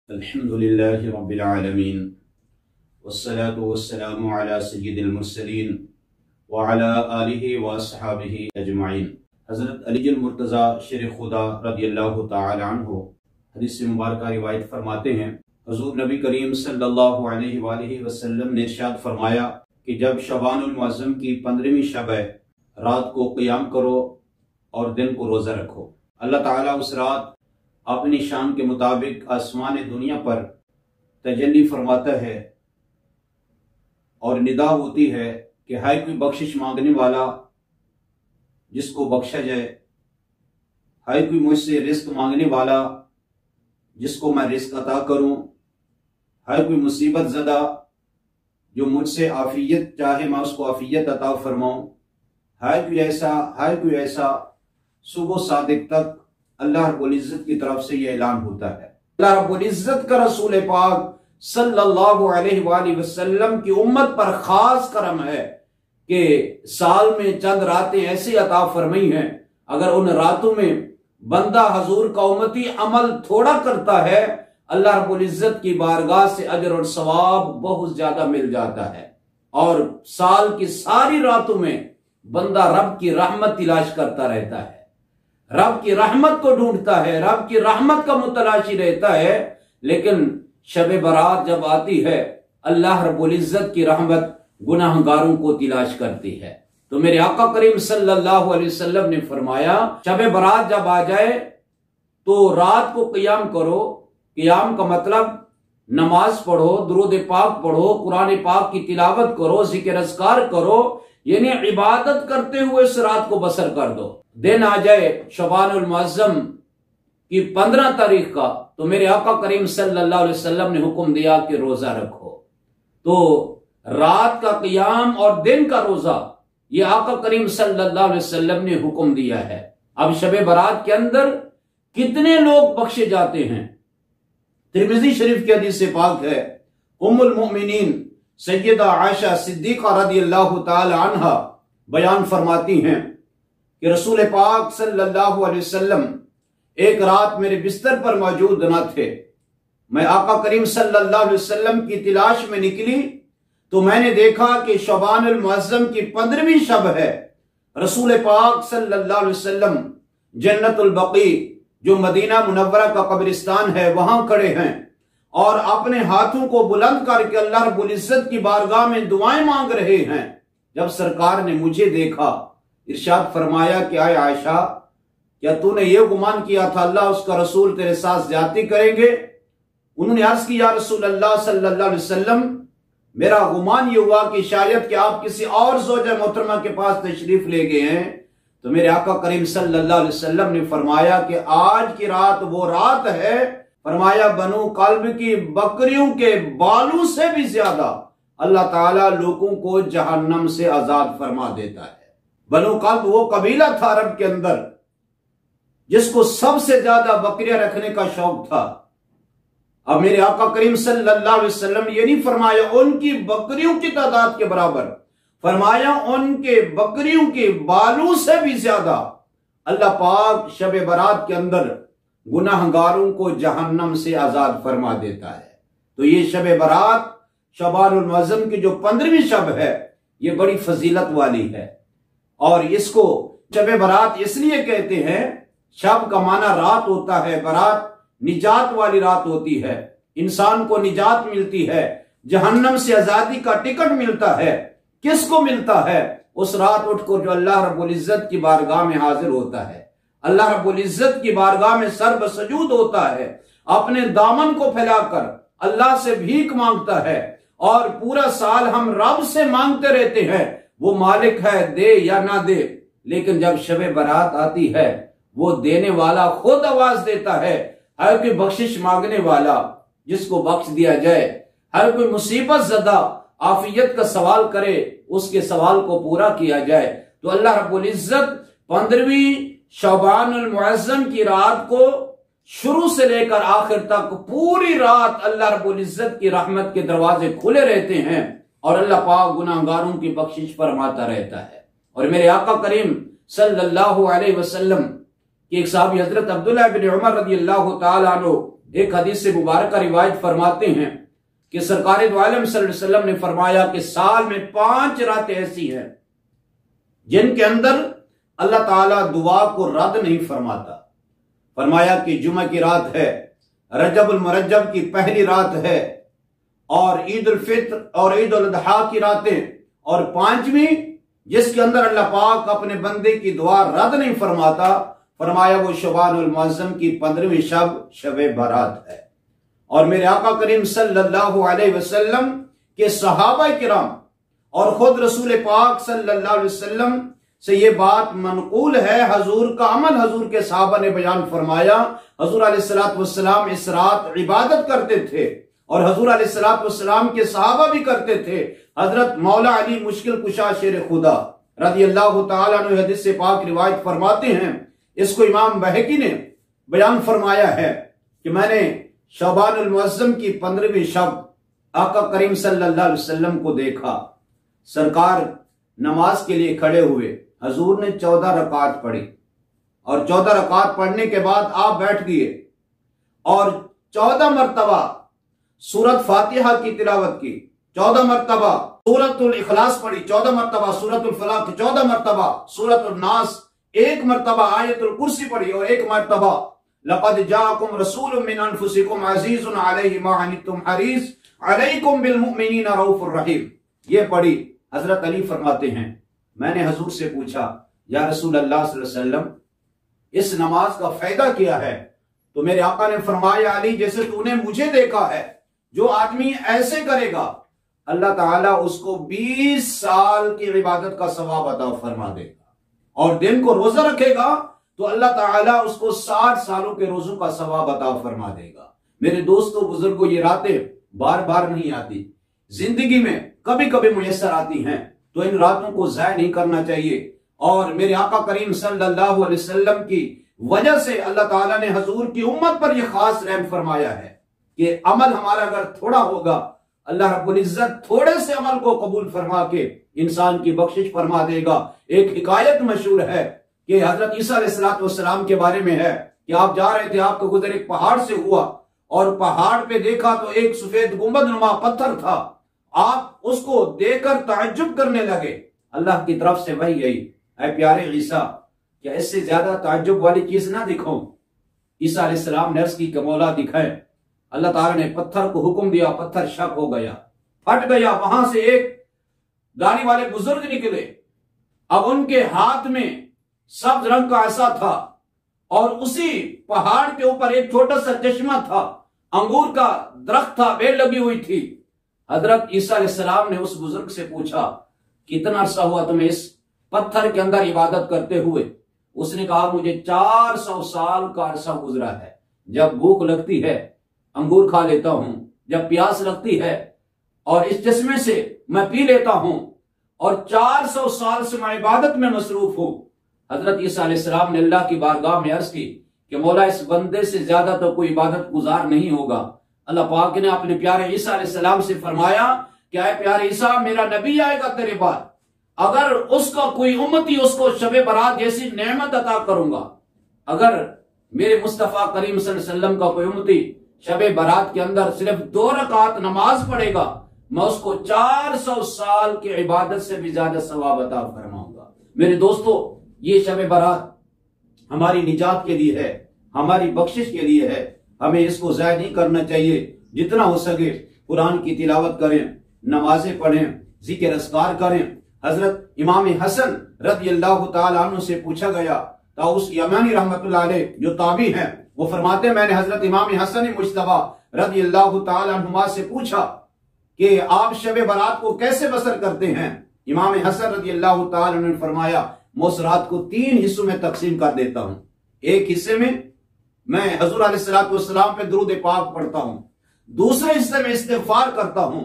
अल्हम्दुलिल्लाहि रब्बिल आलमीन वस्सलातु वस्सलामु अला सय्यिदिल मुरसलीन व अला आलिहि व अस्हाबिहि अजमाइन। हज़रत अलीजुल मुर्तज़ा शेर खुदा रदियल्लाहु ताला अन्हु हदीस मुबारक रिवायत फरमाते हैं, हुज़ूर नबी करीम सल्लल्लाहु अलैहि वसल्लम ने इरशाद फरमाया कि जब शबानुल मुअज़्ज़म की 15वीं शब है, रात को क़ियाम करो और दिन को रोज़ा रखो। अल्लाह ताला उस रात अपनी शान के मुताबिक आसमान दुनिया पर तजल्ली फरमाता है और निदा होती है कि हाय कोई बख्शिश मांगने वाला जिसको बख्शा जाए, हाय कोई मुझसे रिस्क मांगने वाला जिसको मैं रिस्क अता करूं, हाय कोई मुसीबत ज़दा जो मुझसे आफियत चाहे मैं उसको आफियत अता फरमाऊं, हाय कोई ऐसा। सुबह सादिक तक अल्लाह रब्बुल इज्जत की तरफ से यह ऐलान होता है। अल्लाह रब्बुल इज्जत का रसूल पाक सल्लल्लाहु अलैहि वसल्लम की उम्मत पर खास करम है कि साल में चंद रातें ऐसी अता फरमाई हैं, अगर उन रातों में बंदा हजूर का उम्मती अमल थोड़ा करता है, अल्लाह रब्बुल इज्जत की बारगाह से अजर और सवाब बहुत ज्यादा मिल जाता है। और साल की सारी रातों में बंदा रब की रहमत तलाश करता रहता है, रब की रहमत को ढूंढता है, रब की रहमत का मुतलाशी रहता है। लेकिन शब बरात जब आती है, अल्लाह रब्बुल इज्जत की रहमत गुनाहगारों को तलाश करती है। तो मेरे आका करीम सल्लल्लाहु अलैहि वसल्लम ने फरमाया, शब बरात जब आ जाए तो रात को क़ियाम करो। क़ियाम का मतलब नमाज पढ़ो, दुरूद पाक पढ़ो, कुरान पाक की तिलावत करो, जिक्र अज़कार करो, यानी इबादत करते हुए इस रात को बसर कर दो। दिन आ जाए शबानुल मुअज़्ज़म की 15 तारीख का, तो मेरे आका करीम सल्लल्लाहु अलैहि वसल्लम ने हुक्म दिया कि रोजा रखो। तो रात का क़ियाम और दिन का रोजा ये आका करीम सल्लल्लाहु अलैहि वसल्लम ने हुक्म दिया है। अब शब बरात के अंदर कितने लोग बख्शे जाते हैं? तिरमिज़ी शरीफ की हदीस से पाक है, उम्मुल मोमिनीन सैयदा आयशा सिद्दीक़ा रदियल्लाहु ताला अन्हा बयान फरमाती हैं कि रसूल पाक सल्लल्लाहु अलैहि वसल्लम एक रात मेरे बिस्तर पर मौजूद न थे। मैं आका करीम सल्लल्लाहु अलैहि वसल्लम की तलाश में निकली तो मैंने देखा कि शबानुल मुअज़्ज़म की 15वीं शब है। रसूल पाक सल्लल्लाहु अलैहि वसल्लम जन्नतुल बकी जो मदीना मुनव्वरा का कब्रिस्तान है वहां खड़े हैं और अपने हाथों को बुलंद करके अल्लाह रब्बुल इज्जत की बारगाह में दुआएं मांग रहे हैं। जब सरकार ने मुझे देखा, इरशाद फरमाया कि आय आयशा, क्या तूने ये गुमान किया था अल्लाह उसका रसूल तेरे साथ ज्यादती करेंगे? उन्होंने अर्ज किया, रसूल अल्लाह सल्लल्लाहु अलैहि वसल्लम, मेरा गुमान ये हुआ कि शायद कि आप किसी और ज़ौजा मोहतरमा के पास तशरीफ ले गए हैं। तो मेरे आका करीम सल्लल्लाहु अलैहि वसल्लम ने फरमाया कि आज की रात वो रात है, फरमाया बनु कल्ब की बकरियों के बालों से भी ज्यादा अल्लाह ताला लोगों को जहन्नम से आजाद फरमा देता है। बनु कल्ब वो कबीला था अरब के अंदर जिसको सबसे ज्यादा बकरियां रखने का शौक था। अब मेरे आका करीम सल्लल्लाहु अलैहि वसल्लम ये नहीं फरमाया उनकी बकरियों की तादाद के बराबर, फरमाया उनके बकरियों के बालों से भी ज्यादा अल्लाह पाक शब बरात के अंदर गुनाहगारों को जहन्नम से आजाद फरमा देता है। तो ये शब बरात शबानुल मुअज़्ज़म की जो 15वीं शब है, ये बड़ी फजीलत वाली है। और इसको शब बरात इसलिए कहते हैं, शब का माना रात होता है, बरात निजात वाली रात होती है, इंसान को निजात मिलती है, जहन्नम से आजादी का टिकट मिलता है। किसको मिलता है? उस रात उठकर जो अल्लाह रब्बुल इज्जत की बारगाह में हाजिर होता है, अल्लाह रब्बुल इज्जत की बारगाह में सर्ब सजूद होता है, अपने दामन को फैलाकर अल्लाह से भीख मांगता है। और पूरा साल हम रब से मांगते रहते हैं, वो मालिक है, दे या ना दे, लेकिन जब शब बरात आती है वो देने वाला खुद आवाज देता है, हर कोई बख्शिश मांगने वाला जिसको बख्श दिया जाए, हर कोई मुसीबत ज़दा आफियत का सवाल करे उसके सवाल को पूरा किया जाए। तो अल्लाह रब्बुल इज्जत 15वीं शबानुल मुअज़्ज़म की रात को शुरू से लेकर आखिर तक पूरी रात अल्लाह रब्बुल इज्जत की रहमत के दरवाजे खुले रहते हैं और अल्लाह पाक गुनाहगारों की बख्शिश फरमाता रहता है। और मेरे आका करीम सल्लल्लाहु अलैहि वसल्लम के एक साहबी हजरत अब्दुल्लाह बिन उमर रदियल्लाहु ताला अन्हु एक हदीस से मुबारक रिवायत फरमाते हैं कि सरकार दो आलम सल्लल्लाहु अलैहि वसल्लम ने फरमाया कि साल में 5 रातें ऐसी हैं जिनके अंदर अल्लाह ताला दुआ को रद्द नहीं फरमाता। फरमाया कि जुमा की रात है, रजबुल मुरज्जब की पहली रात है, और ईद उल फित्र और ईद उल अजहा की रातें, और 5वीं जिसके अंदर अल्लाह पाक अपने बंदे की दुआ रद्द नहीं फरमाता, फरमाया वो शबानुल मुअज्जम की 15वीं शब शबे बारात है। और मेरे आका करीम सल्लल्लाहु अलैहि वसल्लम के सहाबा किराम और खुद रसूल पाक सल्लल्लाहु अलैहि वसल्लम से ये बात मनकूल है, हजूर का अमल हजूर के सहाबा ने बयान फरमाया। हजूर अलैहिस्सलातु वस्सलाम इस रात इबादत करते थे और हजूर अलैहिस्सलातु वस्सलाम के सहाबा भी करते थे। हजरत मौला अली मुश्किल कुशा शेर खुदा रज़ी अल्लाह तआला अन्हु हदीस से पाक रिवायत फरमाते हैं, इसको इमाम बहकी ने बयान फरमाया है कि मैंने शबानुल मुअज्जम की 15वीं शब आका करीम सल्लल्लाहु अलैहि वसल्लम को देखा। सरकार नमाज के लिए खड़े हुए, हजूर ने 14 रकात पढ़ी और 14 रकात पढ़ने के बाद आप बैठ गए और 14 मरतबा सूरत फातिहा की तिलावत की, 14 मरतबा सूरतुल इखलास पढ़ी, 14 मरतबा सूरतुल फलाक, 14 मरतबा सूरतुल नास, 1 मरतबा आयतुल कुर्सी पढ़ी और 1 मरतबा लक़द जाअकुम रसूलुम मिन अनफुसिकुम अज़ीज़ुन अलैहि मा अनित्तुम हरीस अलैकुम बिल मुमिनीना रऊफुर रहीम, ये पढ़ी। हजरत अली फरमाते हैं, मैंने हजूर से पूछा, या रसूल अल्लाह सल्लल्लाहु अलैहि वसल्लम, इस नमाज का फायदा क्या है? तो मेरे आका ने फरमाया, अली जैसे तूने मुझे देखा है, जो आदमी ऐसे करेगा अल्लाह ताला उसको 20 साल की इबादत का सवाब अता फरमा देगा, और दिन को रोजा रखेगा तो अल्लाह ताला उसको 60 सालों के रोजों का सवाब अता फरमा देगा। मेरे दोस्तों बुजुर्गों, ये रातें बार बार नहीं आती, जिंदगी में कभी कभी मुयस्सर आती हैं, तो इन रातों को ज़ाया नहीं करना चाहिए। और मेरे आका करीम सल्लल्लाहु अलैहि वसल्लम की वजह से अल्लाह ताला ने हजूर की उम्मत पर यह खास रहम फरमाया है कि अमल हमारा अगर थोड़ा होगा, अल्लाह रब्बुल इज्जत थोड़े से अमल को कबूल फरमा के इंसान की बख्शिश फरमा देगा। एक हिकायत मशहूर है कि हजरत ईसा अलैहिस्सलातु वस्सलाम के बारे में है कि आप जा रहे थे, आपका गुजर एक पहाड़ से हुआ और पहाड़ पे देखा तो एक सफेद गुंबद नुमा पत्थर था, आप उसको देखकर ताज्जुब करने लगे। अल्लाह की तरफ से वही आई, ऐ प्यारे ईसा, क्या इससे ज्यादा ताज्जुब वाली चीज ना दिखाऊं? ईसा अलैहिस्सलाम ने अर्ज की कि मौला दिखाएं। अल्लाह ताला ने पत्थर को हुक्म दिया, पत्थर शक हो गया, फट गया। वहां से एक दाढ़ी वाले बुजुर्ग निकले, अब उनके हाथ में सब्ज रंग का ऐसा था और उसी पहाड़ के ऊपर एक छोटा सा चश्मा था, अंगूर का दरख्त था, बेल लगी हुई थी। हजरत ईसा अलैहिस्सलाम ने उस बुजुर्ग से पूछा, कितना अरसा हुआ तुम्हें इस पत्थर के अंदर इबादत करते हुए? उसने कहा, मुझे 400 साल का अरसा गुजरा है। जब भूख लगती है अंगूर खा लेता हूं, जब प्यास लगती है और इस चश्मे से मैं पी लेता हूं, और 400 साल से मैं इबादत में मसरूफ हूं। हजरत ईसा अलैहिस्सलाम ने अल्लाह की बारगाह में अर्ज की कि मौला, इस बंदे से ज्यादा तो कोई इबादत गुजार नहीं होगा। अल्लाह पाक ने अपने प्यारे ईसा अलैहिस्सलाम से फरमाया, क्या है प्यारे ईसा, मेरा नबी आएगा तेरे बाद, अगर उसका कोई उम्मती उसको शबे बरात जैसी नेमत अता करूंगा। अगर मेरे मुस्तफा करीम सल्लल्लाहु अलैहि वसल्लम का कोई उम्मती शबे बरात के अंदर सिर्फ 2 रकात नमाज पढ़ेगा, मैं उसको 400 साल की इबादत से भी ज्यादा सवाब अता फरमाऊंगा। मेरे दोस्तों, ये शबे बरात हमारी निजात के लिए है, हमारी बख्शिश के लिए है, हमें इसको ज़ाया नहीं करना चाहिए। जितना हो सके कुरान की तिलावत करें, नमाजें पढ़ें, जिक्र अस्कार करें। हजरत इमाम हसन रज़ी अल्लाह तआला अन्हु से पूछा गया, ताऊस यमानी रहमतुल्लाह अलैह जो ताबी हैं, वो फरमाते, मैंने हजरत इमाम हसन मुज्तबा रज़ी अल्लाह तआला अन्हुमा से पूछा कि आप शब बरात को कैसे बसर करते हैं? इमाम हसन रज़ी अल्लाह तआला अन्हु ने फरमाया, मैं उस रात को 3 हिस्सों में तकसीम कर देता हूं। एक हिस्से में मैं हजूर अलैहिस्सलातु वस्सलाम पे दुरूद पाक पढ़ता हूं, दूसरे हिस्से में इस्तिग़फार करता हूं,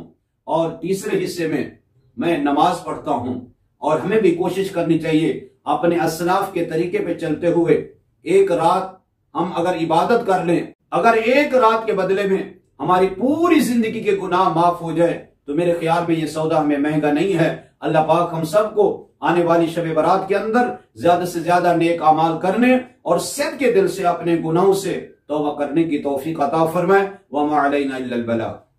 और तीसरे हिस्से में मैं नमाज पढ़ता हूं। और हमें भी कोशिश करनी चाहिए अपने असलाफ के तरीके पे चलते हुए, एक रात हम अगर इबादत कर लें, अगर एक रात के बदले में हमारी पूरी जिंदगी के गुनाह माफ हो जाए, तो मेरे ख्याल में ये सौदा हमें महंगा नहीं है। अल्लाह पाक हम सबको आने वाली शब बरात के अंदर ज्यादा से ज्यादा नेक अमाल करने और सिद्ध के दिल से अपने गुनाहों से तौबा करने की तौफीक अता फरमाए। व मा अलैना इल्लल बलाग।